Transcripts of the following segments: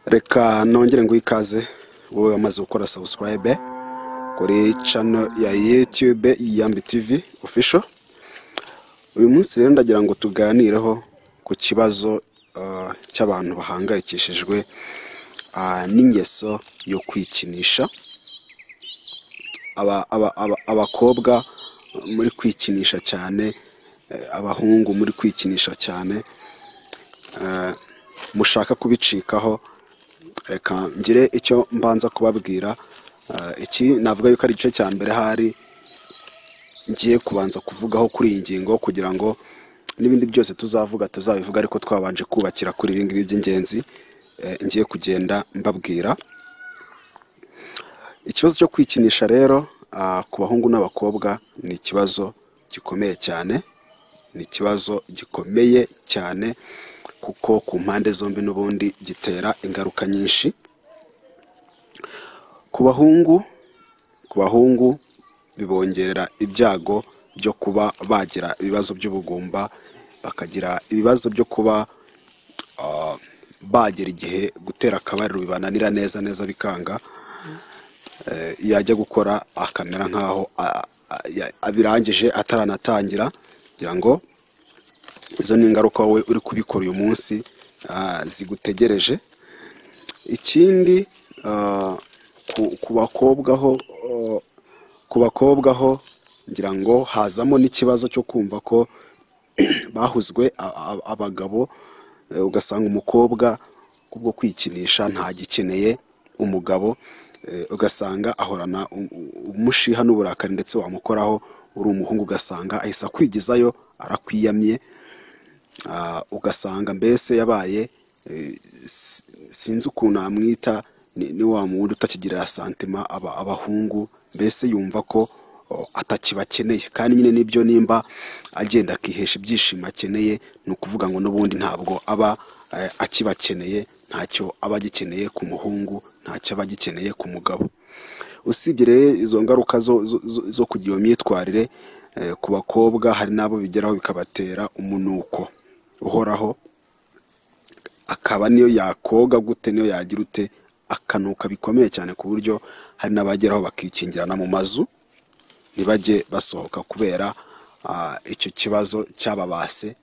Reka nongere ngo ikaze wowe wamaze gukora subscribe kuri channel ya YouTube Iyambi TV official. Uyu munsi rero ndagira ngo tuganireho ku kibazo cy'abantu bahangayikishijwe n'ingeso yo kwikinisha. Abakobwa muri kwikinisha cyane, abahungu muri kwikinisha cyane, mushaka kubicikaho. Reka ngire icyo mbanza kubabwira. Iki navuga yuko ari igice cya mbere hari ngiye kubanza kuvugaho kuri iyi ngingo, kugira ngo n'ibindi byose tuzabivuga ariko twabanje kubakira kuri ibi ngibi by'ingenzi ngiye kugenda mbabwira. Ikibazo cyo kwikinisha rero ku bahungu n'abakobwa ni ikibazo gikomeye cyane, ni ikibazo gikomeye cyane kuko ku mpande zombi n'ubundi gitera ingaruka nyinshi. Ku bahungu bibongerera ibyago byo kuba bagira ibibazo by'ubugumba, bakagira ibibazo byo kuba bagera igihe gutera akabariro bibananira neza bikanga. Yajya gukora akamera nkaho abirangije ataranatangira, kugira ngo izo ni ingaruka wowe uri kubikora uyu munsi zigutegereje. Ikindi ku bakobwa ho ngira ngo hazamo n'ikibazo cyo kumva ko bahuzwe abagabo, ugasanga umukobwa kubwo kwikinisha ntagikeneye umugabo, ugasanga ahorana umushiha n'uburakari, ndetse wamukoraho uri umuhungu ugasanga ahisa kwigizayo arakwiyamye. Ugasanga mbese yabaye sinzi ukuntu amwita, ni wa muntu utakigirira santima abahungu, mbese yumva ko atakibakeneye. Kandi nyine nibyo, nimba agenda akihesha ibyishimo akeneye, ni ukuvuga ngo n'ubundi ntabwo aba akibakeneye, ntacyo aba agikeneye ku muhungu, ntacyo aba agikeneye ku mugabo. Usibye rero izo ngaruka zo kugira iyo myitwarire, ku bakobwa hari n'abo bigeraho bikabatera umunuko uhoraho, akaba niyo yakoga gute, niyo yagira ute, akanuka bikomeye cyane, ku buryo hari n'abageraho bakikingirana mu mazu ntibajye basohoka kubera icyo kibazo cyababase.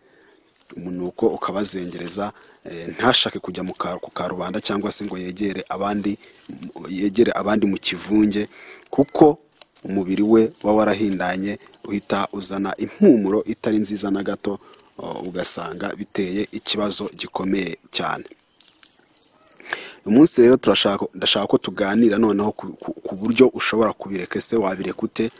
Umunuko ukabazengereza, ntashake kujya ku karubanda cyangwa se ngo yegere abandi mu kivunge, kuko umubiri we waba warahindanye, uhita uzana impumuro itari nziza na gato, ugasanga biteye ikibazo gikomeye cyane. Uyu munsi rero ndashaka ko tuganira noneho ku buryo ushobora kubireka. Ese wabireka ute?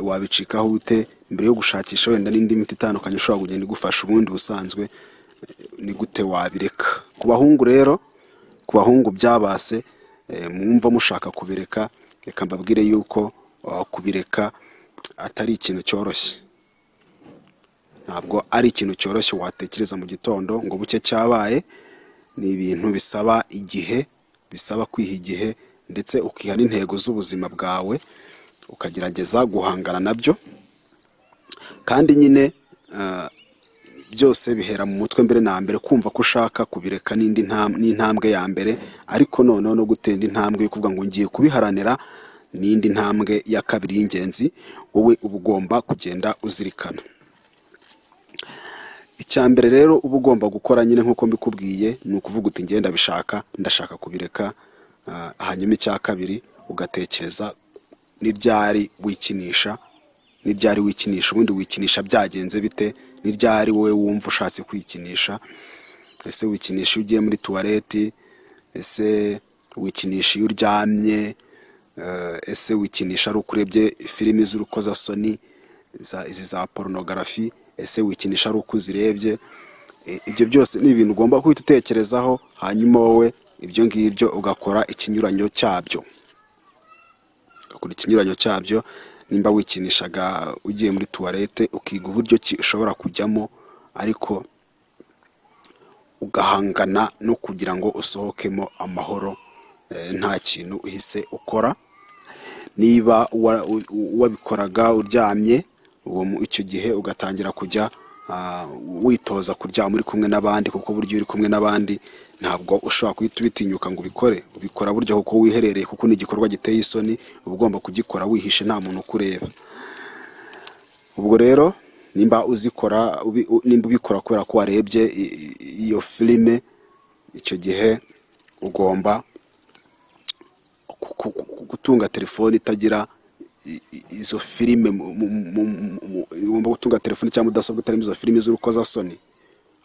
Wabicikaho ute? Mbere yo gushakisha wenda n'indi miti itandukanye ushobora kugenda igufasha ubundi busanzwe, ni gute wabireka? Ku bahungu rero, ku bahungu byabase, mwumva mushaka kubireka, reka mbabwire yuko kubireka atari ikintu cyoroshye. Ntabwo ari ikintu cyoroshye watekereza mu gitondo ngo buke cyabaye. Ni ibintu bisaba igihe, bisaba kwiha igihe, ndetse ukiha n'intego z'ubuzima bwawe, ukagerageza guhangana nabyo. Kandi nyine byose bihera mu mutwe mbere na mbere, kumva ko ushaka kubireka n'intambwe ya mbere, ariko noneho no gutenda intambwe yo kuvuga ngo ngiye kubiharanira n'indi ntambwe ya kabiri y'ingenzi wowe uba ugomba kugenda uzirikana. Icya mbere rero uba ugomba gukora nyine nk'uko mbikubwiye, ni ukuvuga uti ngenda ndashaka kubireka. Hanyuma icya kabiri ugatekereza n'iryari wikinisha, ubundi wikinisha byagenze bite, n'iryari wowe wumva ushatse kwikinisha. Ese wikinisha iyo ugiye muri tuwareti? Ese wikinisha iyo uryamye? Ese wikinisha ari uko urebye filimi z'urukozasoni, izi za porunogarafi? Ese wikinisha ari uko uzirebye? Ibyo byose ni ibintu ugomba guhita utekerezaho, hanyuma wowe ibyo ngibyo ugakora ikinyuranyo cyabyo. Nimba wikinishaga ugiye muri tuwarete, ukiga uburyo ki ushobora kujyamo, ariko ugahangana no kugira ngo usohokemo amahoro, nta kintu uhise ukora. Niba wabikoraga uryamye, icyo gihe ugatangira kujya witoza kuryama uri kumwe n'abandi, kuko buryo uri kumwe n'abandi ntabwo ushobora guhita ubitinyuka ngo ubikora burya kuko wiherereye, kuko ni igikorwa giteye isoni, uba ugomba kugikora wihishe nta muntu ukureba. Ubwo rero nimba ubikora kubera ko warebye iyo filime, icyo gihe ugomba gutunga telefone itagira izo filime, ugomba gutunga telefone cyangwa mudasobwa itarimo izo filime z'urukozasoni,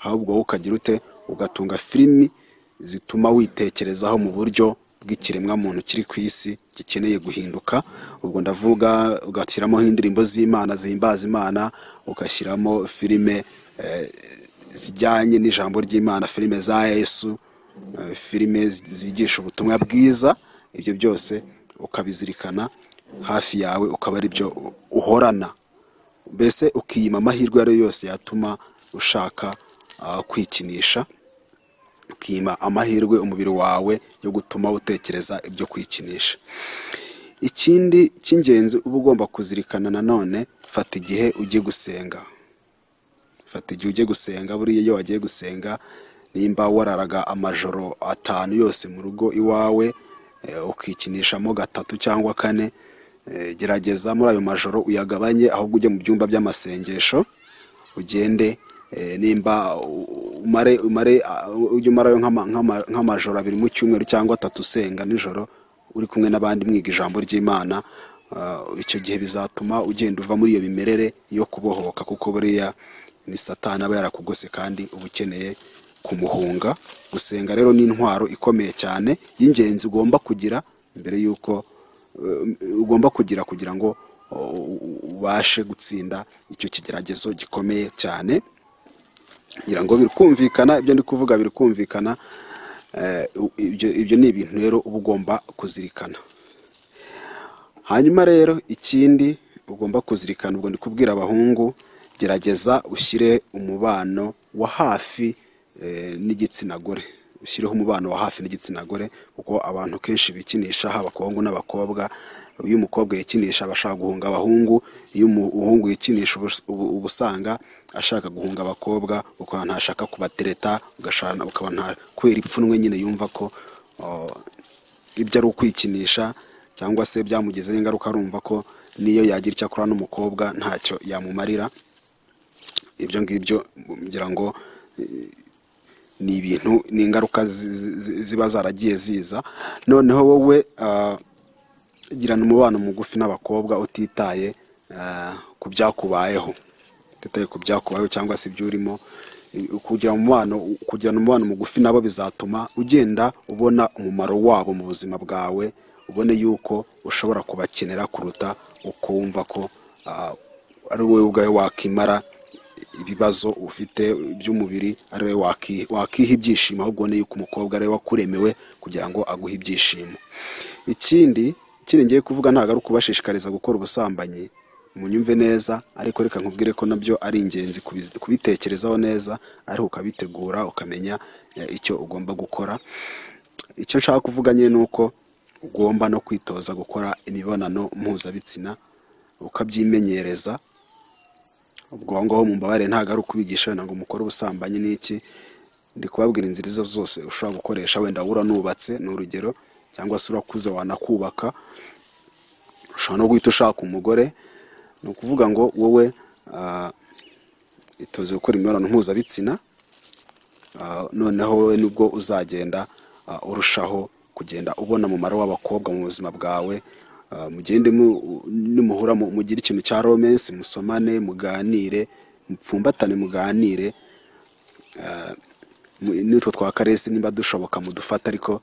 ahubwo wowe ukagira ute, ugatunga filimi zituma witekerezaho mu buryo bw'ikiremwa muntu kiri ku isi gikeneye guhinduka. Ubwo ndavuga ugashyiramo indirimbo z'Imana zihimbaza Imana, ugashyiramo filime zijyanye n'ijambo ry'Imana, filime za Yesu, filime zigisha ubutumwa bwiza. Ibyo byose ukabizirikana hafi yawe, ukaba ari byo uhorana, mbese ukiyima amahirwe ayo yose yatuma ushaka kwikinisha, ukiyima amahirwe umubiri wawe yo gutuma utekereza ibyo kwikinisha. Ikindi cy'ingenzi uba ugomba kuzirikana nanone, fata igihe ujye gusenga. Buriya iyo wagiye gusenga, nimba wararaga amajoro 5 yose mu rugo iwawe, ukikinishamo 3 cyangwa 4, gerageza muri ayo majoro uyagabanye, ahubwo ujye mu byumba by'amasengesho, ugende nimba ujye umarayo nk'amajoro 2 mu cyumweru cyangwa 3 usenga nijoro uri kumwe n'abandi mwiga ijambo ry'Imana. Icyo gihe bizatuma ugenda uva muri iyo mimerere yo kubohoka, kuko buriya ni Satani aba yarakugose kandi uba ukeneye kumuhunga. Gusenga rero ni intwaro ikomeye cyane y'ingenzi ugomba kugira mbere yuko kugira ngo ubashe gutsinda icyo kigeragezo gikomeye cyane. ngira ngo birikumvikana, ibyo ndi kuvuga birikumvikana. Ibyo ni ibintu rero uba ugomba kuzirikana. Hanyuma rero ikindi ugomba kuzirikana, ubwo ndi kubwira abahungu, gerageza ushyire umubano wa hafi n'igitsina gore. Ushyireho umubano wa hafi n'igitsina gore, kuko abantu kenshi bikinisha, haba abahungu n'abakobwa. Iyo umukobwa yikinisha abashaka guhunga abahungu, iyo umuhungu yikinisha ubusanga ashaka guhunga abakobwa, kuko ntashaka kubatereta, ugashana ukaba nta kwera ipfunwe nyine yumva ko ibyo ari ukwikinisha cyangwa se byamugezeho ingaruka, arumva ko niyo yagira icyo akora n'umukobwa ntacyo yamumarira. Ibyo ngibyo ngira ngo ni ibintu, ni ingaruka ziba zaragiye ziza. Noneho wowe girana umubano mugufi n'abakobwa utitaye ku byakubayeho, cyangwa se ibyo urimo. Kugirana umubano mugufi nabo bizatuma ugenda ubona umumaro wabo mu buzima bwawe, ubone yuko ushobora kubakenera kuruta ukumva ko ari wowe ubwawe wakimara ibibazo ufite by'umubiri, ari wowe wakiha ibyishimo, ahubwo ubone yuko umukobwa ari we wakuremewe kugira ngo aguhe ibyishimo. Ikindi ngiye kuvuga ntabwo ari ukubashishikariza gukora ubusambanyi, munyumve neza, ariko reka nkubwire ko nabyo ari ingenzi kubitekerezaho neza, ariko ukabitegura ukamenya icyo ugomba gukora. Icyo nshaka kuvuga nyine ni uko ugomba no kwitoza gukora imibonano mpuzabitsina, ukabyimenyereza. Ubwo ngaho mu mbabare ntabwo ari ukubigisha ngo mukore ubusambanyi n'iki, ndi kubabwira inzira zose ushobora gukoresha. Wenda uranubatse ni urugero, cyangwa se urakuze wanakubaka, ushobora no guhita ushaka umugore. Ni ukuvuga ngo wowe itoze gukora imibonano mpuzabitsina, noneho wowe nubwo uzagenda urushaho kugenda ubona umumaro w'abakobwa mu buzima bwawe. Mugende nimuhura mugire ikintu cya romance, musomane, muganire, mupfumbatane, muganire. Nitwo twa karese nimba dushoboka mudufata, ariko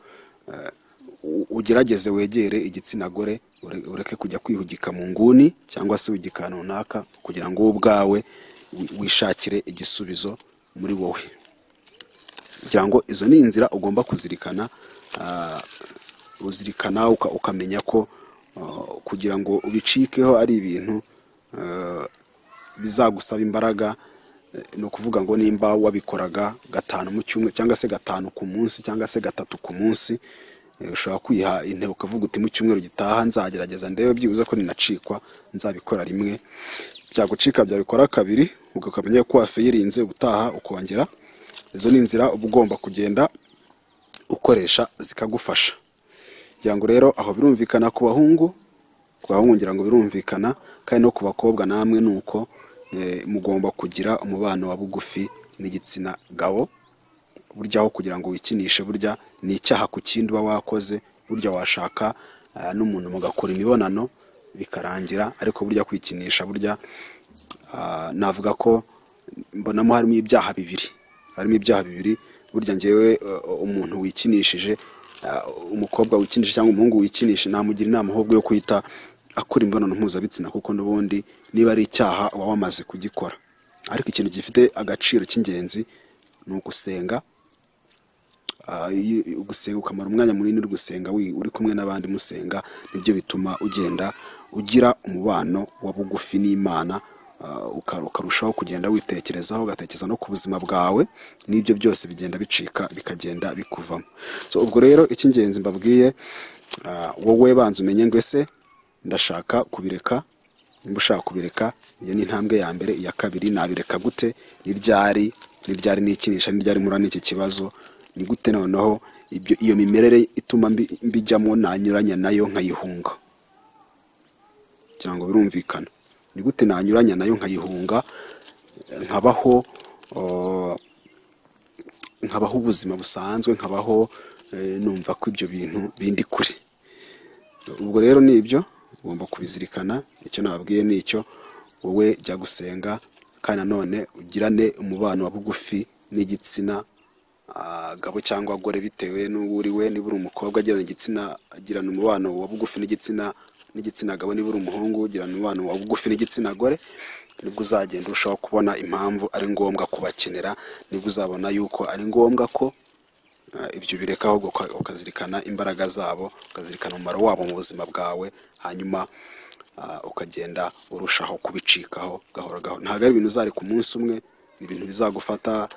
ugerageze wegere igitsina gore, ureke kujya kwihugika mu nguni cyangwa se wigikana runaka, kugira ngo ubwawe wishakire igisubizo muri wowe. Kugira ngo izo ni inzira ugomba kuzirikana, uzirikana ukamenya ko kugira ngo ubicikeho ari ibintu bizagusaba imbaraga. Ni ukuvuga ngo nimba wabikoraga 5 mu cyumweru, cyangwa se 5 ku munsi, cyangwa se 3 ku munsi, ushobora kwiha intego ukavuga uti mu cyumweru gitaha nzagerageza ndebe byibuze ko ninacikwa nzabikora rimwe, byagucika byabikora kabiri ukamenya ko wafirinze ubutaha ukongera. Izo ni inzira uba ugomba kugenda ukoresha zikagufasha. Ngira ngo rero aho birumvikana ku bahungu ngira ngo birumvikana, kandi no ku bakobwa namwe nuko mugomba kugira umubano wa bugufi n'igitsina gabo. Burya aho kugira ngo wikinishe, burya ni icyaha ku kindi uba wakoze. Burya washaka n'umuntu mugakora imibonano bikarangira, ariko burya kwikinisha, burya navuga ko mbonamo harimo ibyaha bibiri. Burya ngewe umuntu wikinishije, umukobwa wikinishije cyangwa umuhungu wikinishije, namugira inama ahubwo yo kwita akora imibonano mpuzabitsina, kuko n'ubundi niba ari icyaha uba wamaze kugikora. Ariko ikintu gifite agaciro cy'ingenzi ni ugusenga. Ugusenga ukamara umwanya munini uri gusenga uri kumwe n'abandi musenga, nibyo bituma ugenda ugira umubano wa bugufi n'Imana, ukarushaho kugenda witekerezaho, ugatekereza no ku buzima bwawe, n'ibyo byose bigenda bicika bikagenda bikuvamo. So ubwo rero icy'ingenzi mbabwiye, wowe banza umenye ngo ese ndashaka kubireka. Nimba ushaka kubireka, iyo ni intambwe ya mbere. Iya kabiri, nabireka gute? Ni ryari nikinisha, ni ryari mura n'iki kibazo, ni gute noneho iyo mimerere ituma mbijyamo nanyuranya nayo nkayihunga. Kugira ngo birumvikana, ni gute nanyuranya nayo nkayihunga, nkabaho ubuzima busanzwe, nkabaho numva ko ibyo bintu bindi kuri. Ubwo rero ni ibyo ugomba kubizirikana. Icyo nababwiye ni icyo, wowe jya gusenga, kandi nanone ugirane umubano wa bugufi n'igitsina gabo cyangwa gore, bitewe n'uwo uriwe. Niba uri umukobwa, agirana umubano wa bugufi n'igitsina gabo. Niba uri umuhungu, ugirana umubano wa bugufi n'igitsina gore. Nibwo uzagenda urushaho kubona impamvu ari ngombwa kubakenera, nibwo uzabona yuko ari ngombwa ko ibyo bireka, ahubwo ukazirikana imbaraga zabo, ukazirikana umumaro wabo mu buzima bwawe, hanyuma ukagenda urushaho kubicikaho gahoro gahoro. Ntabwo ari ibintu uzareka umunsi umwe, ni ibintu bizagufata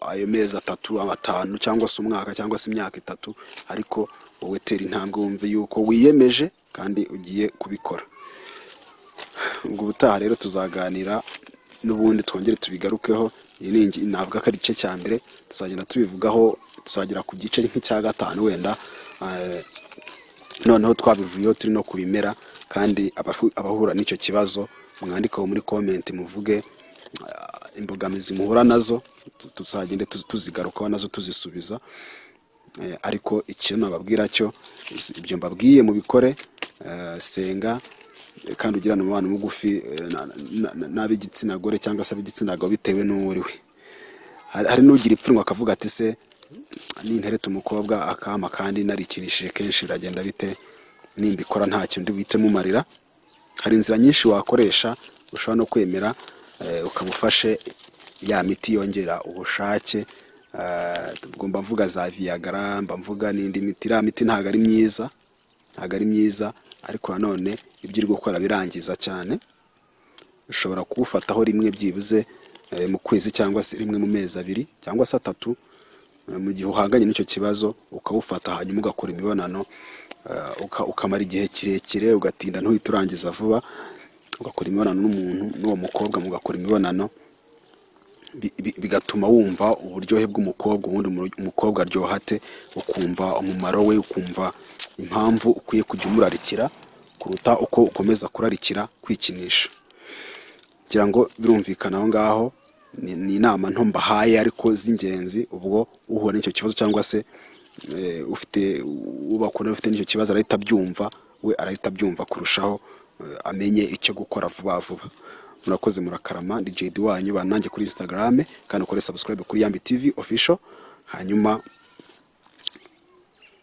ayo mezi 3, 5, cyangwa se umwaka, cyangwa se imyaka 3, ariko wowe tera intambwe wumve yuko wiyemeje kandi ugiye kubikora. Ubwo ubutaha rero tuzaganira n'ubundi twongere tubigarukeho. Iyi ni navuga ko ari igice cya mbere, tuzagenda tubivugaho, tuzagera ku gice nk'icya 5 wenda, noneho twabivuyeho turi no kubimera. Kandi abahura n'icyo kibazo, mwandikaho muri comment muvuge imbogamizi muhura nazo, tuzagende tuzigarukaho nazo tuzisubiza. Ariko ikintu nababwira cyo, ibyo mbabwiye mubikore. Senga kandi ugirana umubano mugufi n'ab'igitsina gore cyangwa se ab'igitsina gabo, bitewe n'uwo uriwe. Hari n'ugira ipfunwe akavuga ati se nintereta umukobwa akama kandi narikinishije kenshi biragenda bite? Nimbikora nta kintu bite mumarira. Hari inzira nyinshi wakoresha, ushobora no kwemera ukamufashe ya miti yongera ubushake. Ugomba mvuga za Viagra, mvuga n'indi miti. Iriya miti ntabwo ari myiza, ariko nanone ibyo uri gukora birangiza cyane. Ushobora kuwufataho rimwe byibuze mu kwezi, cyangwa se rimwe mu mezi 2 cyangwa se 3, mu gihe uhanganye n'icyo kibazo, ukawufata hanyuma ugakora imibonano, ukamara igihe kirekire, ugatinda ntuhite urangiza vuba, ugakora imibonano n'uwo mukobwa, mugakora imibonano, bigatuma wumva uburyohe bw'umukobwa, ubundi umukobwa aryohate, ukumva umumaro we, ukumva impamvu ukwiye kujya umurarikira kuruta uko ukomeza kurarikira kwikinisha. Kugira ngo birumvikana aho ngaho, ni inama nto mbahaye ariko z'ingenzi. Ubwo uhura n'icyo kibazo, cyangwa se ufite ubakunda ufite n'icyo kibazo, arahita byumva, we arahita byumva kurushaho, amenye icyo gukora vuba vuba. Murakoze, murakarama. Ndi JD wanyu, banange kuri Instagram, kandi ukore subscribe kuri Yambi TV official. Hanyuma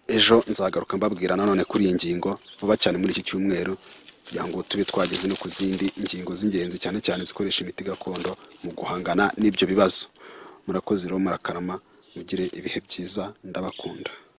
ejo nzagaruka mbabwira nanone kuri iyi ngingo vuba cyane muri iki cyumweru, kugira ngo tube twageze no ku zindi ingingo z'ingenzi, cyane cyane zikoresha imiti gakondo mu guhangana n'ibyo bibazo. Murakoze rero, murakarama, mugire ibihe byiza, ndabakunda.